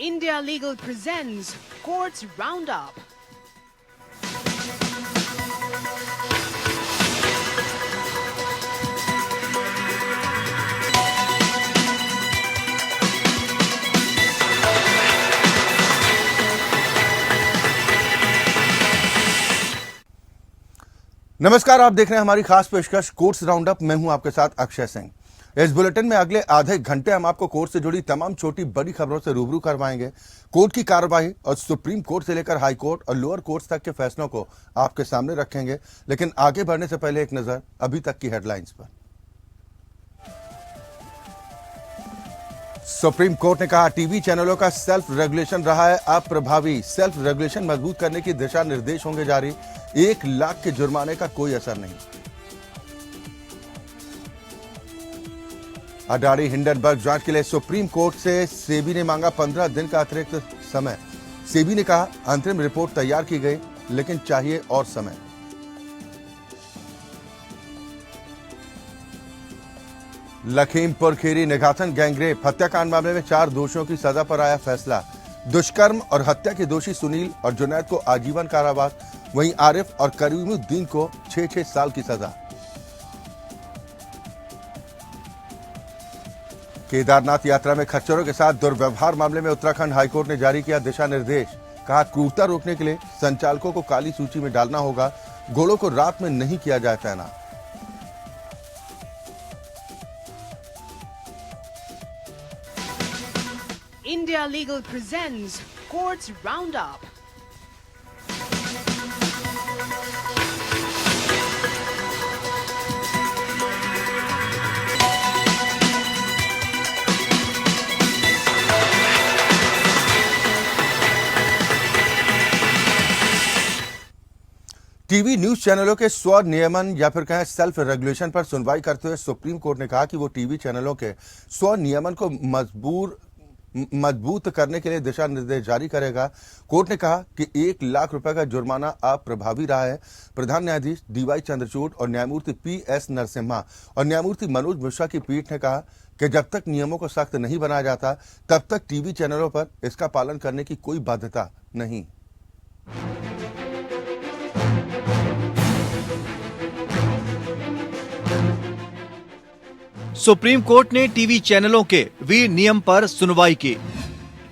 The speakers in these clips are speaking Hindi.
India Legal presents Courts Roundup. नमस्कार, आप देख रहे हैं हमारी खास पेशकश कोर्ट्स राउंडअप। मैं हूं आपके साथ अक्षय सिंह। इस बुलेटिन में अगले आधे घंटे हम आपको कोर्ट से जुड़ी तमाम छोटी बड़ी खबरों से रूबरू करवाएंगे। कोर्ट की कार्रवाई और सुप्रीम कोर्ट से लेकर हाई कोर्ट और लोअर कोर्ट्स तक के फैसलों को आपके सामने रखेंगे। लेकिन आगे बढ़ने से पहले एक नजर अभी तक की हेडलाइंस पर। सुप्रीम कोर्ट ने कहा, टीवी चैनलों का सेल्फ रेगुलेशन रहा है अप्रभावी। सेल्फ रेगुलेशन मजबूत करने की दिशा निर्देश होंगे जारी। 1 लाख के जुर्माने का कोई असर नहीं। अडानी हिंडनबर्ग जांच के लिए सुप्रीम कोर्ट से सेबी ने मांगा 15 दिन का अतिरिक्त समय। सेबी ने कहा, अंतरिम रिपोर्ट तैयार की गई लेकिन चाहिए और समय। लखीमपुर खीरी निघासन गैंगरेप हत्याकांड मामले में 4 दोषियों की सजा पर आया फैसला। दुष्कर्म और हत्या के दोषी सुनील और जुनैद को आजीवन कारावास, वहीं आरिफ और करीमुद्दीन को 6-6 साल की सजा। केदारनाथ यात्रा में खच्चरों के साथ दुर्व्यवहार मामले में उत्तराखंड हाईकोर्ट ने जारी किया दिशा निर्देश। कहा, क्रूरता रोकने के लिए संचालकों को काली सूची में डालना होगा। घोड़ों को रात में नहीं किया जाए तैनात। India Legal presents Courts Roundup. TV news चैनलों के स्वनियमन या फिर कहें सेल्फ रेगुलेशन पर सुनवाई करते हुए सुप्रीम कोर्ट ने कहा कि वो टीवी चैनलों के स्वनियमन को मजबूत करने के लिए दिशा निर्देश जारी करेगा। कोर्ट ने कहा कि 1 लाख रुपए का जुर्माना अप्रभावी रहा है। प्रधान न्यायाधीश डीवाई चंद्रचूड़ और न्यायमूर्ति पीएस नरसिम्हा और न्यायमूर्ति मनोज मिश्रा की पीठ ने कहा कि जब तक नियमों को सख्त नहीं बनाया जाता तब तक टीवी चैनलों पर इसका पालन करने की कोई बाध्यता नहीं। सुप्रीम कोर्ट ने टीवी चैनलों के विनियम पर सुनवाई की।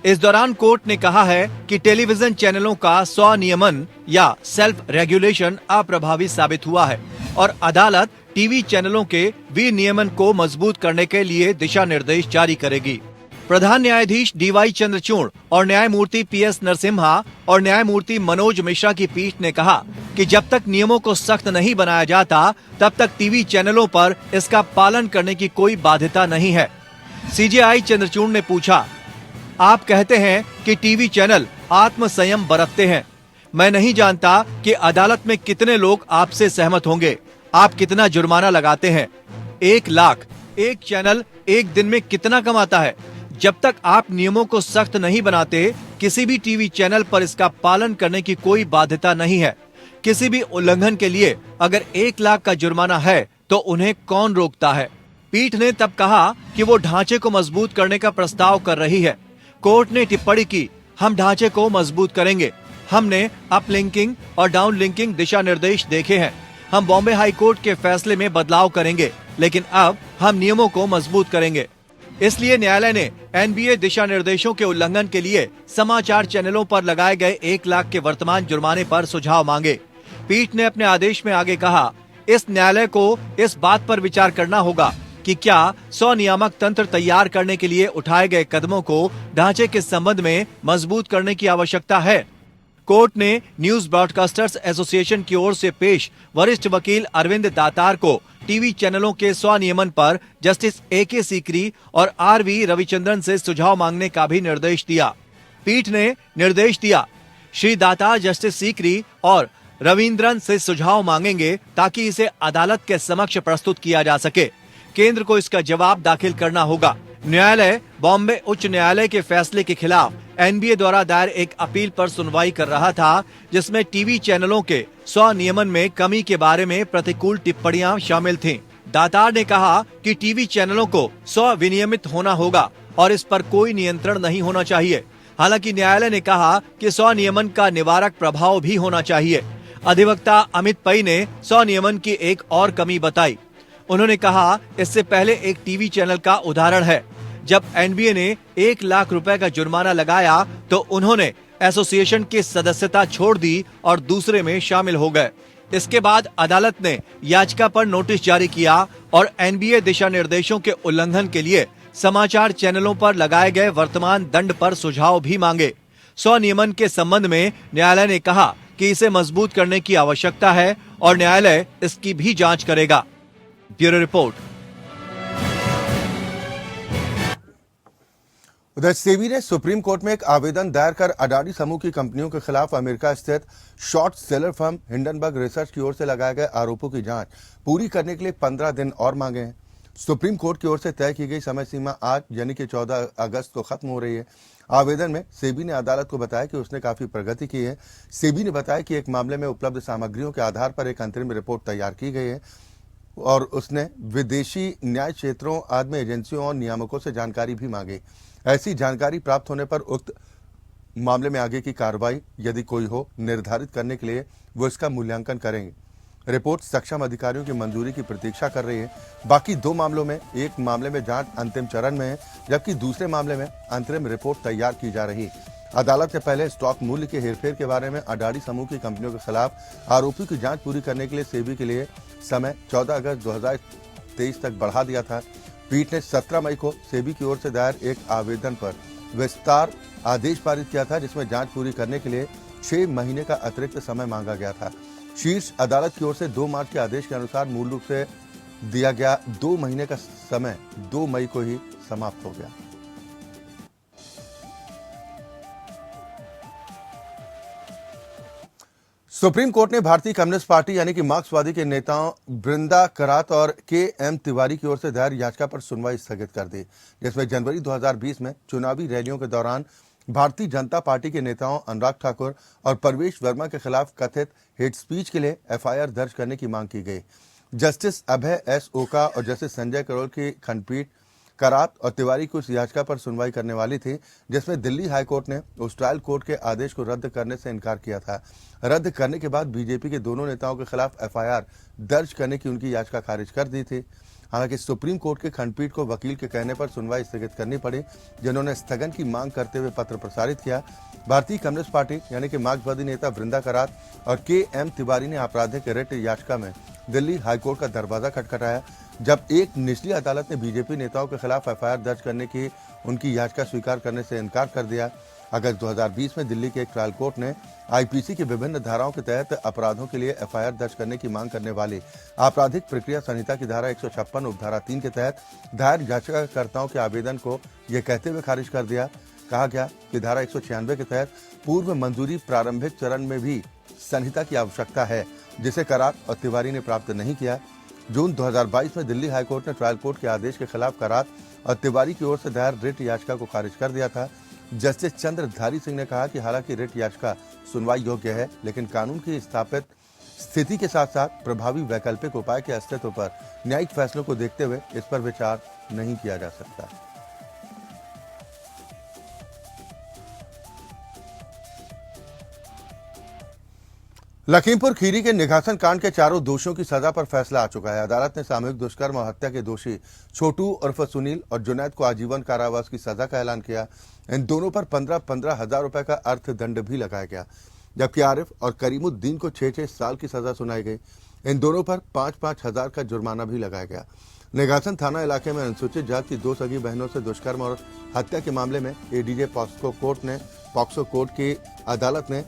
इस दौरान कोर्ट ने कहा है कि टेलीविजन चैनलों का स्वनियमन या सेल्फ रेगुलेशन अप्रभावी साबित हुआ है और अदालत टीवी चैनलों के विनियमन को मजबूत करने के लिए दिशा निर्देश जारी करेगी। प्रधान न्यायाधीश डीवाई चंद्रचूड़ और न्यायमूर्ति पीएस नरसिम्हा और न्यायमूर्ति मनोज मिश्रा की पीठ ने कहा कि जब तक नियमों को सख्त नहीं बनाया जाता तब तक टीवी चैनलों पर इसका पालन करने की कोई बाध्यता नहीं है। सीजेआई चंद्रचूड़ ने पूछा, आप कहते हैं कि टीवी चैनल आत्म संयम बरतते हैं। मैं नहीं जानता कि अदालत में कितने लोग आपसे सहमत होंगे। आप कितना जुर्माना लगाते हैं? 1 लाख। एक चैनल एक दिन में कितना कमाता है? जब तक आप नियमों को सख्त नहीं बनाते किसी भी टीवी चैनल पर इसका पालन करने की कोई बाध्यता नहीं है। किसी भी उल्लंघन के लिए अगर 1 लाख का जुर्माना है तो उन्हें कौन रोकता है? पीठ ने तब कहा कि वो ढांचे को मजबूत करने का प्रस्ताव कर रही है। कोर्ट ने टिप्पणी की, हम ढांचे को मजबूत करेंगे। हमने अप लिंकिंग और डाउन लिंकिंग दिशा निर्देश देखे हैं। हम बॉम्बे हाई कोर्ट के फैसले में बदलाव करेंगे, लेकिन अब हम नियमों को मजबूत करेंगे। इसलिए न्यायालय ने एनबीए दिशा निर्देशों के उल्लंघन के लिए समाचार चैनलों पर लगाए गए 1 लाख के वर्तमान जुर्माने पर सुझाव मांगे। पीठ ने अपने आदेश में आगे कहा, इस न्यायालय को इस बात पर विचार करना होगा कि क्या स्वनियामक तंत्र तैयार करने के लिए उठाए गए कदमों को ढांचे के संबंध में मजबूत करने की आवश्यकता है। कोर्ट ने न्यूज ब्रॉडकास्टर्स एसोसिएशन की ओर से पेश वरिष्ठ वकील अरविंद दातार को टीवी चैनलों के स्वनियमन पर जस्टिस AK सीकरी और RV रविचंद्रन से सुझाव मांगने का भी निर्देश दिया। पीठ ने निर्देश दिया, श्री दातार जस्टिस सीकरी और रविंद्रन से सुझाव मांगेंगे ताकि इसे अदालत के समक्ष प्रस्तुत किया जा सके। केंद्र को इसका जवाब दाखिल करना होगा। न्यायालय बॉम्बे उच्च न्यायालय के फैसले के खिलाफ एनबीए द्वारा दायर एक अपील पर सुनवाई कर रहा था, जिसमें टीवी चैनलों के स्वनियमन में कमी के बारे में प्रतिकूल टिप्पणियां शामिल थीं। दातार ने कहा कि टीवी चैनलों को स्वविनियमित होना होगा और इस पर कोई नियंत्रण नहीं होना चाहिए। हालांकि न्यायालय ने कहा कि स्वनियमन का निवारक प्रभाव भी होना चाहिए। अधिवक्ता अमित पै ने स्वनियमन की एक और कमी बताई। उन्होंने कहा, इससे पहले एक टीवी चैनल का उदाहरण है। जब एनबीए ने 1 लाख रुपए का जुर्माना लगाया तो उन्होंने एसोसिएशन की सदस्यता छोड़ दी और दूसरे में शामिल हो गए। इसके बाद अदालत ने याचिका पर नोटिस जारी किया और एनबीए दिशा निर्देशों के उल्लंघन के लिए समाचार चैनलों पर लगाए गए वर्तमान दंड पर सुझाव भी मांगे। स्वनियमन के संबंध में न्यायालय ने कहा कि इसे मजबूत करने की आवश्यकता है और न्यायालय इसकी भी जांच करेगा। Bureau report. उधर सेबी ने सुप्रीम कोर्ट में एक आवेदन दायर कर अडानी समूह की कंपनियों के खिलाफ अमेरिका स्थित short seller firm Hindenburg research की ओर से लगाए गए आरोपों की जांच पूरी करने के लिए 15 दिन और मांगे हैं। सुप्रीम कोर्ट की ओर से तय की गई समय सीमा आज यानी कि 14 अगस्त को खत्म हो रही है। आवेदन में सेबी ने अदालत को बताया कि उसने काफी प्रगति की है। सेबी ने बताया कि एक मामले में उपलब्ध सामग्रियों के आधार पर एक अंतरिम रिपोर्ट तैयार की गई है और उसने विदेशी न्याय क्षेत्रों आदि एजेंसियों और नियामकों से जानकारी भी मांगी। ऐसी जानकारी प्राप्त होने पर उक्त मामले में आगे की कार्रवाई यदि कोई हो निर्धारित करने के लिए वो इसका मूल्यांकन करेंगे। रिपोर्ट सक्षम अधिकारियों की मंजूरी की प्रतीक्षा कर रही है। बाकी 2 मामलों में एक मामले में जांच अंतिम चरण में है जबकि दूसरे मामले में अंतरिम रिपोर्ट तैयार की जा रही है। अदालत ने पहले स्टॉक मूल्य के हेरफेर के बारे में अडानी समूह की कंपनियों के खिलाफ आरोपी की जांच पूरी करने के लिए सेबी के लिए समय 14 अगस्त 2023 तक बढ़ा दिया था। पीठ ने 17 मई को सेबी की ओर से दायर एक आवेदन पर विस्तार आदेश पारित किया था जिसमें जांच पूरी करने के लिए 6 महीने का अतिरिक्त समय मांगा गया था। शीर्ष अदालत की ओर से 2 मार्च के आदेश के अनुसार मूल रूप से दिया गया 2 महीने का समय 2 मई को ही समाप्त हो गया। सुप्रीम कोर्ट ने भारतीय कम्युनिस्ट पार्टी यानी कि मार्क्सवादी के नेताओं बृंदा करात और के.एम. तिवारी की ओर से दायर याचिका पर सुनवाई स्थगित कर दी, जिसमें जनवरी 2020 में चुनावी रैलियों के दौरान भारतीय जनता पार्टी के नेताओं अनुराग ठाकुर और परवेश वर्मा के खिलाफ कथित हेट स्पीच के लिए एफआईआर दर्ज करने की मांग की गई। जस्टिस अभय एस ओका और जस्टिस संजय करोल की खंडपीठ करात और तिवारी की उस याचिका पर सुनवाई करने वाली थी जिसमें दिल्ली हाईकोर्ट ने उस ट्रायल कोर्ट के आदेश को रद्द करने से इनकार किया था। रद्द करने के बाद बीजेपी के दोनों नेताओं के खिलाफ एफआईआर दर्ज करने की उनकी याचिका खारिज कर दी थी। हालांकि सुप्रीम कोर्ट के खंडपीठ को वकील के कहने पर सुनवाई स्थगित करनी पड़ी, जिन्होंने स्थगन की मांग करते हुए पत्र प्रसारित किया। भारतीय कम्युनिस्ट पार्टी यानी कि मार्क्सवादी नेता बृंदा करात और के.एम. तिवारी ने आपराधिक रिट याचिका में दिल्ली हाईकोर्ट का दरवाजा खटखटाया, जब एक निचली अदालत ने बीजेपी नेताओं के खिलाफ एफआईआर दर्ज करने की उनकी याचिका स्वीकार करने से इनकार कर दिया। अगस्त 2020 में दिल्ली के एक ट्रायल कोर्ट ने आईपीसी की विभिन्न धाराओं के तहत अपराधों के लिए एफआईआर दर्ज करने की मांग करने वाली आपराधिक प्रक्रिया संहिता की धारा 156 उपधारा 3 के तहत दायर याचिकाकर्ताओं के आवेदन को यह कहते हुए खारिज कर दिया। कहा गया कि धारा 196 के तहत पूर्व मंजूरी प्रारंभिक चरण में भी संहिता की आवश्यकता है, जिसे करात और तिवारी ने प्राप्त नहीं किया। जून 2022 में दिल्ली हाईकोर्ट ने ट्रायल कोर्ट के आदेश के खिलाफ करात और तिवारी की ओर से दायर रिट याचिका को खारिज कर दिया था। जस्टिस चंद्रधारी सिंह ने कहा कि हालांकि रिट याचिका सुनवाई योग्य है, लेकिन कानून की स्थापित स्थिति के साथ साथ प्रभावी वैकल्पिक उपाय के अस्तित्व पर न्यायिक फैसलों को देखते हुए इस पर विचार नहीं किया जा सकता। लखीमपुर खीरी के निघासन कांड के चारों दोषियों की सजा पर फैसला आ चुका है। अदालत ने सामूहिक दुष्कर्म और हत्या के दोषी छोटू उर्फ सुनील और जुनैद को आजीवन कारावास की सजा का ऐलान किया। इन दोनों पर 15-15 हजार रुपए का अर्थदंड भी लगाया गया, जबकि आरिफ और करीमुद्दीन को 6-6 साल की सजा सुनाई गई। इन दोनों पर 5-5 हजार का जुर्माना भी लगाया गया। निघासन थाना इलाके में अनुसूचित जाति की 2 सगी बहनों से दुष्कर्म और हत्या के मामले में एडीजे पॉक्सो कोर्ट की अदालत ने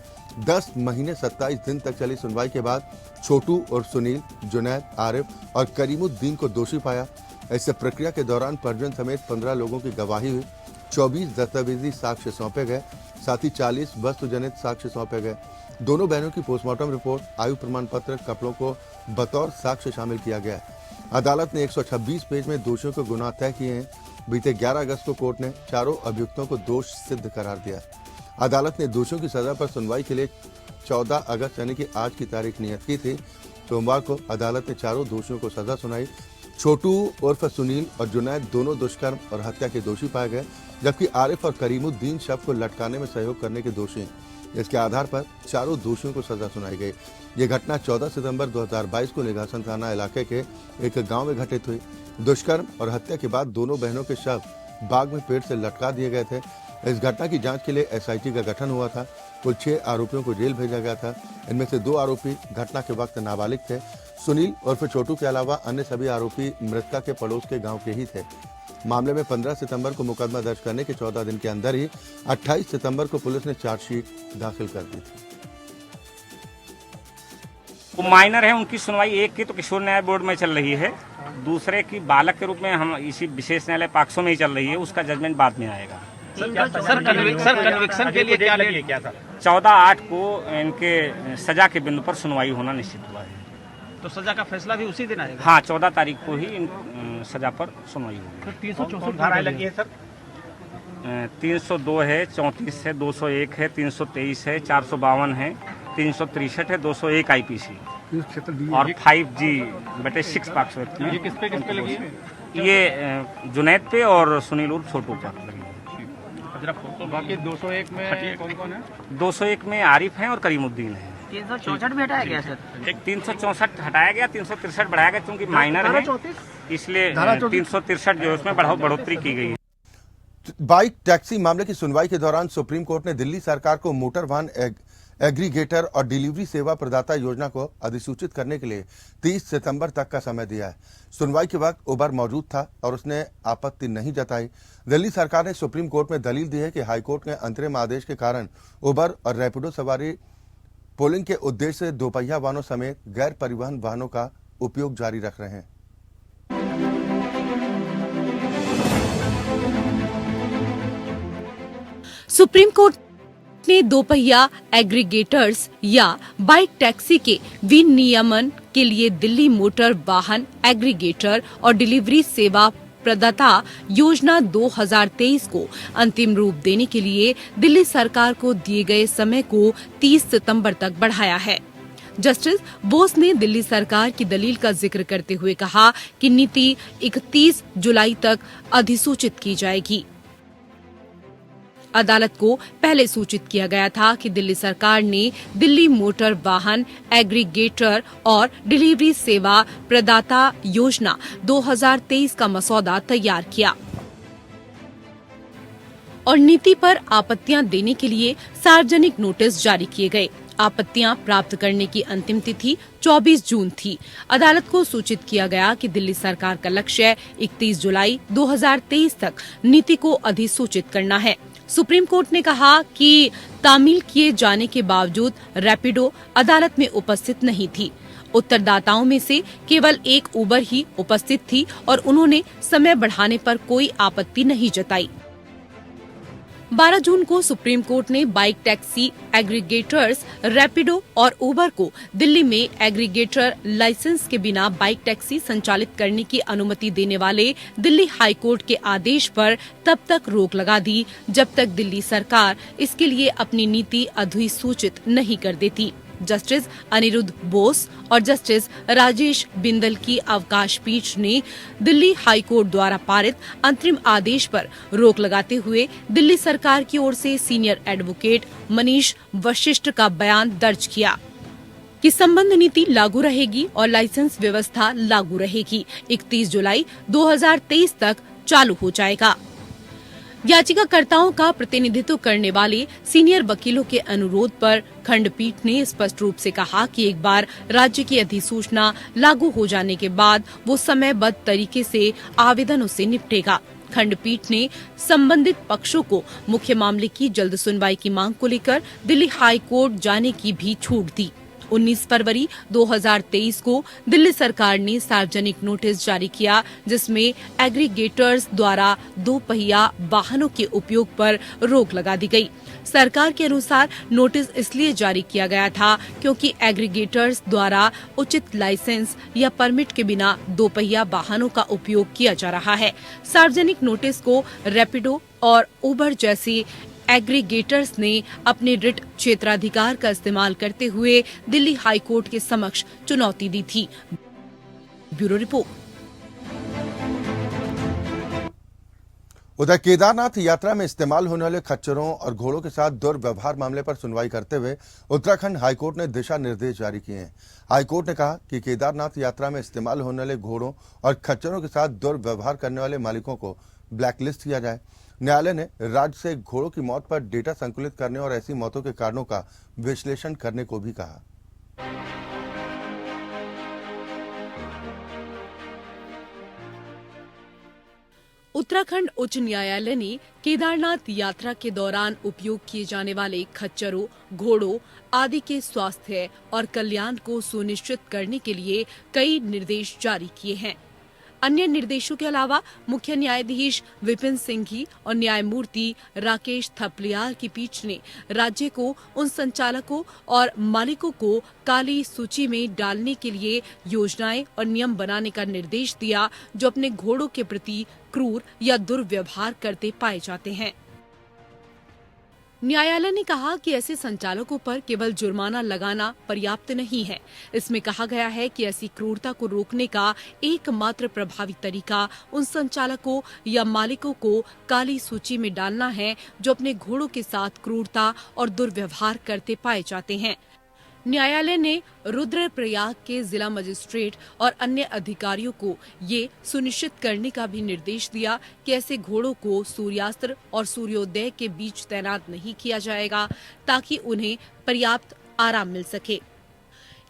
10 महीने 27 दिन तक चली सुनवाई के बाद छोटू और सुनील, जुनैद, आरिफ और करीमुद्दीन को दोषी पाया। इस प्रक्रिया के दौरान परिजन समेत 15 लोगों की गवाही हुई, 24 दस्तावेजी साक्ष्य सौंपे गए, साथ ही 40 वस्तुजनित साक्ष्य सौंपे गए। दोनों बहनों की पोस्टमार्टम रिपोर्ट, आयु प्रमाण पत्र, कपड़ों को बतौर साक्ष्य शामिल किया गया। अदालत ने 126 पेज में दोषियों के गुनाह तय किए हैं। बीते 11 अगस्त को कोर्ट ने चारों अभियुक्तों को दोष सिद्ध करार दिया। अदालत ने दोषियों की सजा पर सुनवाई के लिए 14 अगस्त यानी कि आज की तारीख नियत की थी। सोमवार को अदालत ने चारों दोषियों को सजा सुनाई। छोटू उर्फ सुनील और जुनैद दोनों दुष्कर्म और हत्या के दोषी पाए गए, जबकि आरिफ और करीमुद्दीन शव को लटकाने में सहयोग करने के दोषी हैं। इसके आधार पर चारों दोषियों को सजा सुनाई गई। ये घटना 14 सितंबर 2022 को निघासन थाना इलाके के एक गांव में घटित हुई। दुष्कर्म और हत्या के बाद दोनों बहनों के शव बाग में पेड़ से लटका दिए गए थे। इस घटना की जांच के लिए एसआईटी का गठन हुआ था। कुल 6 आरोपियों को जेल भेजा गया था। इनमें से 2 आरोपी घटना के वक्त नाबालिग थे। सुनील उर्फ छोटू के अलावा अन्य सभी आरोपी मृतका के पड़ोस के गांव के ही थे। मामले में 15 सितंबर को मुकदमा दर्ज करने के 14 दिन के अंदर ही 28 सितंबर को पुलिस ने चार्जशीट दाखिल कर दी थी। वो माइनर है, उनकी सुनवाई एक की तो किशोर न्याय बोर्ड में चल रही है, दूसरे की बालक के रूप में हम इसी विशेष न्यायालय पाक्सो में ही चल रही है। उसका जजमेंट बाद में आएगा। सर कन्विक्शन के लिए क्या था? 14/8 को इनके सजा के बिंदु पर सुनवाई होना निश्चित हुआ है। तो सजा का फैसला भी उसी दिन आएगा? हाँ, 14 तारीख को ही सजा पर सुनवाई होगी। 364 धाराएं लगी है सर? 302 है, 34 है, 201 है, 323 है, 452 है, 363 है, 201 IPC और 5G/6 पाक्सो। ये किस पे लगी है? ये जुनैद पे और सुनील उर्फ छोटू पर लगी है। तो बाकी 201 में कौन है? 201 में आरिफ हैं और करीमुद्दीन है। 364 भी हटाया गया सर? 364 हटाया गया, 363 बढ़ाया गया, क्योंकि माइनर है इसलिए 363 जो है उसमें बढ़ोतरी की गई है। बाइक टैक्सी मामले की सुनवाई के दौरान सुप्रीम कोर्ट ने दिल्ली सरकार को मोटर वाहन एग्रीगेटर और डिलीवरी सेवा प्रदाता योजना को अधिसूचित करने के लिए 30 सितंबर तक का समय दिया है। सुनवाई के वक्त उबर मौजूद था और उसने आपत्ति नहीं जताई। दिल्ली सरकार ने सुप्रीम कोर्ट में दलील दी है कि हाईकोर्ट के अंतरिम आदेश के कारण उबर और रैपिडो सवारी पोलिंग के उद्देश्य से दोपहिया वाहनों समेत गैर परिवहन वाहनों का उपयोग जारी रख रहे हैं। सुप्रीम कोर्ट ने दोपहिया एग्रीगेटर्स या बाइक टैक्सी के विनियमन के लिए दिल्ली मोटर वाहन एग्रीगेटर और डिलीवरी सेवा प्रदाता योजना 2023 को अंतिम रूप देने के लिए दिल्ली सरकार को दिए गए समय को 30 सितंबर तक बढ़ाया है। जस्टिस बोस ने दिल्ली सरकार की दलील का जिक्र करते हुए कहा कि नीति 31 जुलाई तक अधिसूचित की जाएगी। अदालत को पहले सूचित किया गया था कि दिल्ली सरकार ने दिल्ली मोटर वाहन एग्रीगेटर और डिलीवरी सेवा प्रदाता योजना 2023 का मसौदा तैयार किया और नीति पर आपत्तियां देने के लिए सार्वजनिक नोटिस जारी किए गए। आपत्तियां प्राप्त करने की अंतिम तिथि 24 जून थी। अदालत को सूचित किया गया कि दिल्ली सरकार का लक्ष्य 31 जुलाई 2023 तक नीति को अधिसूचित करना है। सुप्रीम कोर्ट ने कहा कि तामील किए जाने के बावजूद रैपिडो अदालत में उपस्थित नहीं थी। उत्तरदाताओं में से केवल एक उबर ही उपस्थित थी और उन्होंने समय बढ़ाने पर कोई आपत्ति नहीं जताई। 12 जून को सुप्रीम कोर्ट ने बाइक टैक्सी एग्रीगेटर्स रैपिडो और उबर को दिल्ली में एग्रीगेटर लाइसेंस के बिना बाइक टैक्सी संचालित करने की अनुमति देने वाले दिल्ली हाई कोर्ट के आदेश पर तब तक रोक लगा दी जब तक दिल्ली सरकार इसके लिए अपनी नीति अधिसूचित नहीं कर देती। जस्टिस अनिरुद्ध बोस और जस्टिस राजेश बिंदल की अवकाश पीठ ने दिल्ली हाई कोर्ट द्वारा पारित अंतरिम आदेश पर रोक लगाते हुए दिल्ली सरकार की ओर से सीनियर एडवोकेट मनीष वशिष्ठ का बयान दर्ज किया कि संबंध नीति लागू रहेगी और लाइसेंस व्यवस्था लागू रहेगी। 31 जुलाई 2023 तक चालू हो जाएगा। याचिकाकर्ताओं का प्रतिनिधित्व करने वाले सीनियर वकीलों के अनुरोध पर खंडपीठ ने स्पष्ट रूप से कहा कि एक बार राज्य की अधिसूचना लागू हो जाने के बाद वो समयबद्ध तरीके से आवेदनों से निपटेगा। खंडपीठ ने संबंधित पक्षों को मुख्य मामले की जल्द सुनवाई की मांग को लेकर दिल्ली हाई कोर्ट जाने की भी छूट दी। 19 फरवरी 2023 को दिल्ली सरकार ने सार्वजनिक नोटिस जारी किया जिसमें एग्रीगेटर्स द्वारा दोपहिया वाहनों के उपयोग पर रोक लगा दी गई। सरकार के अनुसार नोटिस इसलिए जारी किया गया था क्योंकि एग्रीगेटर्स द्वारा उचित लाइसेंस या परमिट के बिना दोपहिया वाहनों का उपयोग किया जा रहा है। सार्वजनिक नोटिस को रैपिडो और उबर जैसे एग्रीगेटर्स ने अपने रिट क्षेत्राधिकार का इस्तेमाल करते हुए दिल्ली हाई कोर्ट के समक्ष चुनौती दी थी। Bureau report. उधर केदारनाथ यात्रा में इस्तेमाल होने वाले खच्चरों और घोड़ों के साथ दुर्व्यवहार मामले पर सुनवाई करते हुए उत्तराखंड हाईकोर्ट ने दिशा निर्देश जारी किए हैं। हाईकोर्ट ने कहा कि केदारनाथ यात्रा में इस्तेमाल होने वाले घोड़ों और खच्चरों के साथ दुर्व्यवहार करने वाले मालिकों को ब्लैकलिस्ट किया जाए। न्यायालय ने राज्य से घोड़ों की मौत पर डेटा संकलित करने और ऐसी मौतों के कारणों का विश्लेषण करने को भी कहा। उत्तराखंड उच्च न्यायालय ने केदारनाथ यात्रा के दौरान उपयोग किए जाने वाले खच्चरों, घोड़ों आदि के स्वास्थ्य और कल्याण को सुनिश्चित करने के लिए कई निर्देश जारी किए हैं। अन्य निर्देशों के अलावा मुख्य न्यायाधीश विपिन सिंघी और न्यायमूर्ति राकेश थपलियाल की पीठ ने राज्य को उन संचालकों और मालिकों को काली सूची में डालने के लिए योजनाएं और नियम बनाने का निर्देश दिया जो अपने घोड़ों के प्रति क्रूर या दुर्व्यवहार करते पाए जाते हैं। न्यायालय ने कहा कि ऐसे संचालकों पर केवल जुर्माना लगाना पर्याप्त नहीं है। इसमें कहा गया है कि ऐसी क्रूरता को रोकने का एकमात्र प्रभावी तरीका उन संचालकों या मालिकों को काली सूची में डालना है जो अपने घोड़ों के साथ क्रूरता और दुर्व्यवहार करते पाए जाते हैं। न्यायालय ने रुद्रप्रयाग के जिला मजिस्ट्रेट और अन्य अधिकारियों को ये सुनिश्चित करने का भी निर्देश दिया कि ऐसे घोड़ों को सूर्यास्त और सूर्योदय के बीच तैनात नहीं किया जाएगा ताकि उन्हें पर्याप्त आराम मिल सके।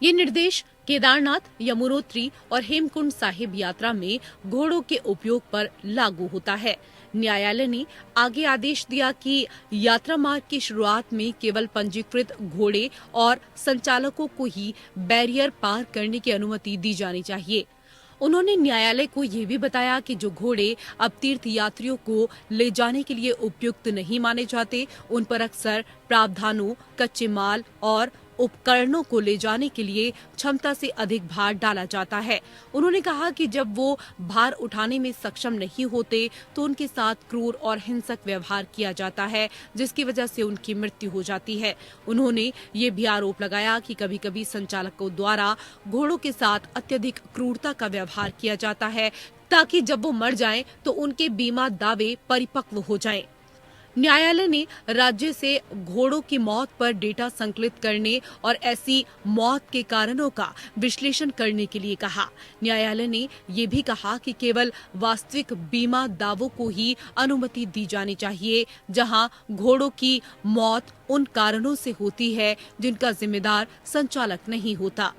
ये निर्देश केदारनाथ, यमुनोत्री और हेमकुंड साहिब यात्रा में घोड़ों के उपयोग पर लागू होता है। न्यायालय ने आगे आदेश दिया कि यात्रा मार्ग की शुरुआत में केवल पंजीकृत घोड़े और संचालकों को ही बैरियर पार करने की अनुमति दी जानी चाहिए। उन्होंने न्यायालय को ये भी बताया कि जो घोड़े अब तीर्थ यात्रियों को ले जाने के लिए उपयुक्त नहीं माने जाते, उन पर अक्सर प्रावधानों, कच्चे माल और उपकरणों को ले जाने के लिए क्षमता से अधिक भार डाला जाता है। उन्होंने कहा कि जब वो भार उठाने में सक्षम नहीं होते तो उनके साथ क्रूर और हिंसक व्यवहार किया जाता है जिसकी वजह से उनकी मृत्यु हो जाती है। उन्होंने ये भी आरोप लगाया कि कभी-कभी संचालकों द्वारा घोड़ों के साथ अत्यधिक क्रूरता का व्यवहार किया जाता है ताकि जब वो मर जाएं तो उनके बीमा दावे परिपक्व हो जाएं। न्यायालय ने राज्य से घोड़ों की मौत पर डेटा संकलित करने और ऐसी मौत के कारणों का विश्लेषण करने के लिए कहा। न्यायालय ने ये भी कहा कि केवल वास्तविक बीमा दावों को ही अनुमति दी जानी चाहिए जहां घोड़ों की मौत उन कारणों से होती है जिनका जिम्मेदार संचालक नहीं होता।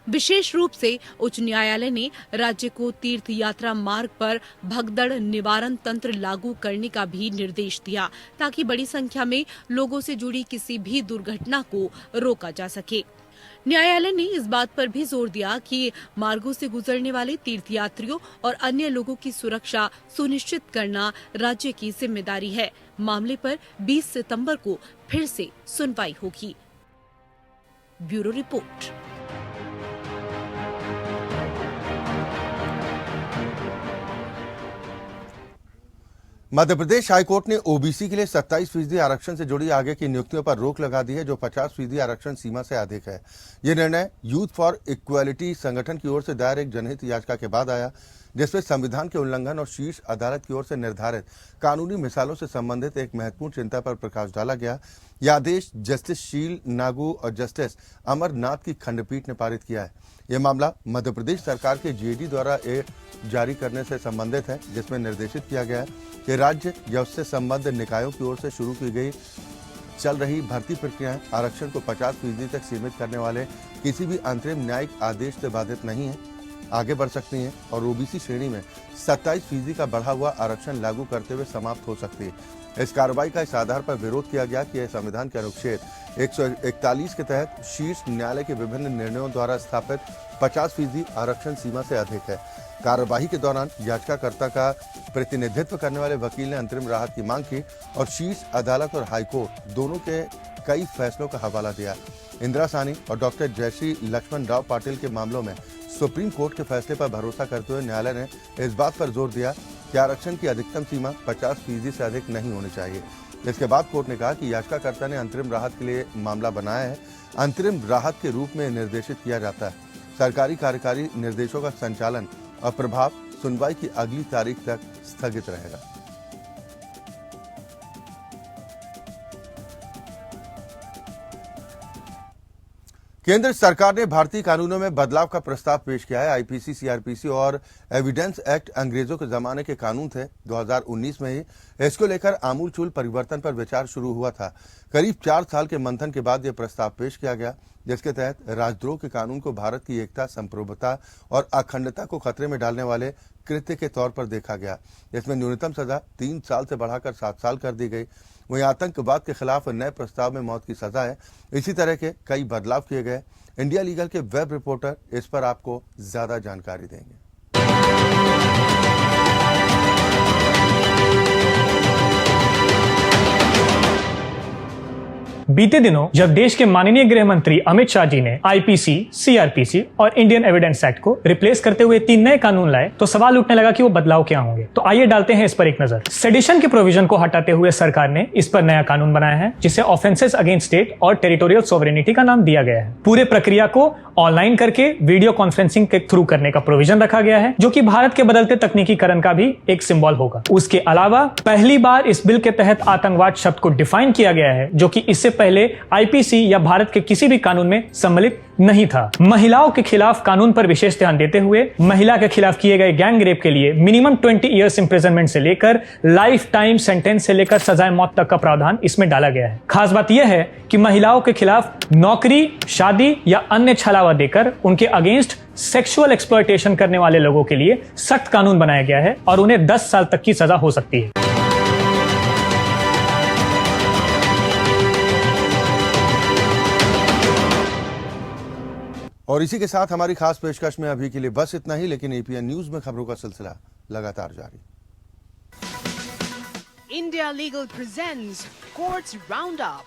विशेष रूप से उच्च न्यायालय ने राज्य को तीर्थ यात्रा मार्ग पर भगदड़ निवारण तंत्र लागू करने का भी निर्देश दिया ताकि बड़ी संख्या में लोगों से जुड़ी किसी भी दुर्घटना को रोका जा सके। न्यायालय ने इस बात पर भी जोर दिया कि मार्गों से गुजरने वाले तीर्थयात्रियों और अन्य लोगों की सुरक्षा सुनिश्चित करना राज्य की जिम्मेदारी है। मामले पर 20 सितंबर को फिर से सुनवाई होगी। Bureau report. Madhya Pradesh high court ने ओबीसी के लिए 27% आरक्षण से जुड़ी आगे की नियुक्तियों पर रोक लगा दी है जो 50% आरक्षण सीमा से अधिक है। ये निर्णय यूथ फॉर इक्वालिटी संगठन की ओर से दायर एक जनहित याचिका के बाद आया जिसमें संविधान के उल्लंघन और शीर्ष अदालत की ओर से निर्धारित कानूनी मिसालों से संबंधित एक महत्वपूर्ण चिंता पर प्रकाश डाला गया। यह आदेश जस्टिस शील नागू और जस्टिस अमरनाथ की खंडपीठ ने पारित किया है। यह मामला मध्य प्रदेश सरकार के जेडी द्वारा जारी करने से संबंधित है जिसमें निर्देशित किया गया है कि राज्य या उससे संबद्ध निकायों की ओर से शुरू की गई चल रही भर्ती प्रक्रियाएं आरक्षण को 50% तक सीमित करने वाले किसी भी अंतरिम न्यायिक आदेश से बाधित नहीं है, आगे बढ़ सकती हैं और ओबीसी श्रेणी में 27% का बढ़ा हुआ आरक्षण लागू करते हुए समाप्त हो सकती है। इस कार्रवाई का इस आधार पर विरोध किया गया कि यह संविधान के अनुच्छेद 141 के तहत शीर्ष न्यायालय के विभिन्न निर्णयों द्वारा स्थापित 50% आरक्षण सीमा से अधिक है। कार्यवाही के दौरान याचिकाकर्ता का प्रतिनिधित्व करने वाले वकील ने अंतरिम राहत की मांग की और शीर्ष अदालत और हाईकोर्ट दोनों के कई फैसलों का हवाला दिया। इंदिरा साहनी और डॉक्टर जयश्री लक्ष्मण राव पाटिल के मामलों में सुप्रीम कोर्ट के फैसले पर भरोसा करते हुए न्यायालय ने इस बात पर जोर दिया कि आरक्षण की अधिकतम सीमा 50% से अधिक नहीं होनी चाहिए। इसके बाद कोर्ट ने कहा कि याचिकाकर्ता ने अंतरिम राहत के लिए मामला बनाया है, अंतरिम राहत के रूप में निर्देशित किया जाता है। सरकारी कार्यकारी निर्देशों का संचालन और प्रभाव सुनवाई की अगली तारीख तक स्थगित रहेगा। केंद्र सरकार ने भारतीय कानूनों में बदलाव का प्रस्ताव पेश किया है। आईपीसी, सीआरपीसी और एविडेंस एक्ट अंग्रेजों के जमाने के कानून थे। 2019 में ही इसको लेकर आमूलचूल परिवर्तन पर विचार शुरू हुआ था। करीब 4 साल के मंथन के बाद यह प्रस्ताव पेश किया गया, जिसके तहत राजद्रोह के कानून को भारत की एकता, संप्रभुता और अखंडता को खतरे में डालने वाले कृत्य के तौर पर देखा गया। इसमें न्यूनतम सजा 3 साल से बढ़ाकर 7 साल कर दी गई। वहीं आतंकवाद के खिलाफ नए प्रस्ताव में मौत की सजा है। इसी तरह के कई बदलाव किए गए। इंडिया लीगल के वेब रिपोर्टर इस पर आपको ज्यादा जानकारी देंगे। बीते दिनों जब देश के माननीय गृह मंत्री अमित शाह जी ने आईपीसी, सीआरपीसी और इंडियन एविडेंस एक्ट को रिप्लेस करते हुए 3 नए कानून लाए तो सवाल उठने लगा कि वो बदलाव क्या होंगे। तो आइए डालते हैं इस पर एक नजर। सेडिशन के प्रोविजन को हटाते हुए सरकार ने इस पर नया कानून बनाया है, जिसे ऑफेंसेस अगेंस्ट स्टेट और टेरिटोरियल सोवरेनिटी का नाम दिया गया है। पूरे प्रक्रिया को ऑनलाइन करके वीडियो कॉन्फ्रेंसिंग के थ्रू करने का प्रोविजन रखा गया है, जो कि भारत के बदलते तकनीकीकरण का भी एक सिंबल होगा। उसके अलावा पहली बार इस बिल के तहत आतंकवाद शब्द को डिफाइन किया गया है, जो कि इससे पहले आईपीसी या भारत के किसी भी कानून में सम्मिलित नहीं था। महिलाओं के खिलाफ कानून पर विशेष ध्यान देते हुए महिला के खिलाफ किए गए गैंग रेप के लिए मिनिमम 20 इयर्स इंप्रिजनमेंट से लेकर लाइफ टाइम सेंटेंस से लेकर सजाए मौत तक का प्रावधान इसमें डाला गया है। खास बात यह है कि महिलाओं के खिलाफ नौकरी, शादी या अन्य छलावा देकर उनके अगेंस्ट सेक्सुअल एक्सप्लॉयटेशन करने वाले लोगों के लिए सख्त कानून बनाया गया है और उन्हें 10 साल तक की सजा हो सकती है। और इसी के साथ हमारी खास पेशकश में अभी के लिए बस इतना ही, लेकिन एपीएन न्यूज में खबरों का सिलसिला लगातार जारी। India Legal presents Courts Roundup.